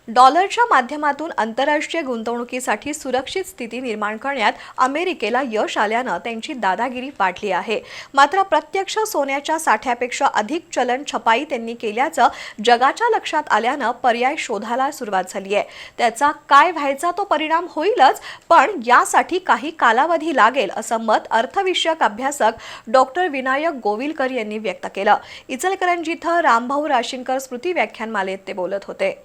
डॉलरच्या माध्यमातून आंतरराष्ट्रीय गुंतवणुकीसाठी सुरक्षित स्थिती निर्माण करण्यात अमेरिकेला यश आल्यानं त्यांची दादागिरी वाढली आहे। मात्र प्रत्यक्ष सोन्याच्या साठ्यापेक्षा अधिक चलन छपाई त्यांनी केल्याचं जगाच्या लक्षात आल्यानं पर्याय शोधायला सुरुवात झाली आहे। त्याचा काय व्हायचा तो परिणाम होईलच, पण यासाठी काही कालावधी लागेल असं मत अर्थविषयक अभ्यासक डॉक्टर विनायक गोविलकर यांनी व्यक्त केलं। इचलकरंजीत रामभाऊ राशीनकर स्मृती व्याख्यानमालेत ते बोलत होते।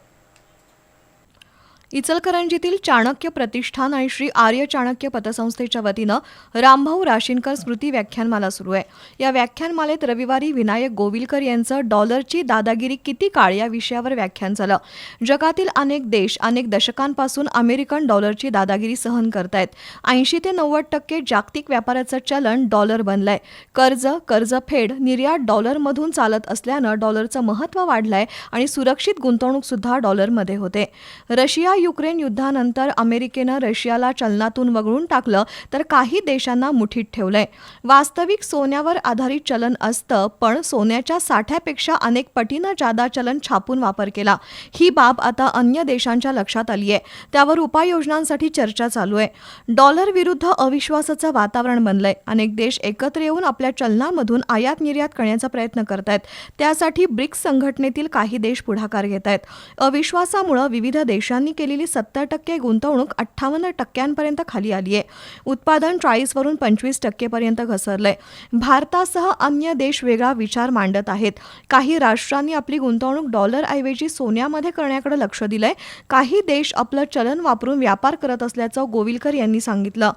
इचलकरंजीतील चाणक्य प्रतिष्ठान आणि श्री आर्य चाणक्य पतसंस्थेच्या वतीनं रामभाऊ राशीनकर स्मृती व्याख्यानमाला सुरू आहे। या व्याख्यानमालेत रविवारी विनायक गोविलकर यांचं डॉलरची दादागिरी किती काळ या विषयावर व्याख्यान झालं। जगातील अनेक देश अनेक दशकांपासून अमेरिकन डॉलरची दादागिरी सहन करतायत। 80 ते 90% जागतिक व्यापाराचं चलन डॉलर बनलंय। कर्जफेड निर्यात डॉलरमधून चालत असल्यानं डॉलरचं महत्त्व वाढलंय आणि सुरक्षित गुंतवणूक सुद्धा डॉलरमध्ये होते। रशिया युक्रेन युद्धानंतर अमेरिकेनं रशियाला चलनातून वगळून टाकलं तर काही देशांना मुठीत ठेवलंय। वास्तविक सोन्यावर आधारित चलन असतं, पण सोन्याच्या साठ्यापेक्षा अनेक पटीनं जादा चलन छापून वापर केला। ही बाब आता अन्य देशांच्या लक्षात आली आहे। त्यावर उपाययोजनांसाठी चर्चा चालू आहे। डॉलर विरुद्ध अविश्वासाचं वातावरण बनलंय। अनेक देश एकत्र येऊन आपल्या चलनामधून आयात निर्यात करण्याचा प्रयत्न करतायत। त्यासाठी ब्रिक्स संघटनेतील काही देश पुढाकार घेत आहेत। अविश्वासामुळे विविध देशांनी केलेली 70% गुंतवणूक 58% खाली आली आहे। उत्पादन 40 वरून 25% पर्यंत घसरलंय। भारतासह अन्य देश वेगळा विचार मांडत आहेत। काही राष्ट्रांनी आपली गुंतवणूक डॉलरऐवजी सोन्यामध्ये करण्याकडे लक्ष दिलंय। काही देश आपलं चलन वापरून व्यापार करत असल्याचं गोविलकर यांनी सांगितलं।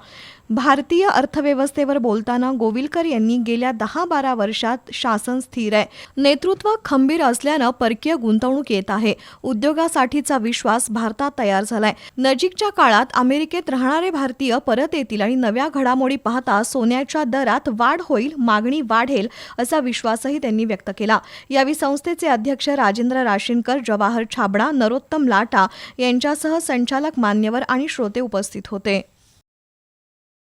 भारतीय अर्थव्यवस्थेवर बोलताना गोविलकर यांनी गेल्या 10-12 वर्षात शासन स्थिर आहे, नेतृत्व खंबीर असल्यानं परकीय गुंतवणूक येत आहे। उद्योगासाठीचा विश्वास भारतात तयार झालाय। नजीकच्या काळात अमेरिकेत राहणारे भारतीय परत येतील आणि नव्या घडामोडी पाहता सोन्याच्या दरात वाढ होईल, मागणी वाढेल असा विश्वासही त्यांनी व्यक्त केला। यावेळी संस्थेचे अध्यक्ष राजेंद्र राशीनकर, जवाहर छाबडा, नरोत्तम लाटा यांच्यासह संचालक मान्यवर आणि श्रोते उपस्थित होते।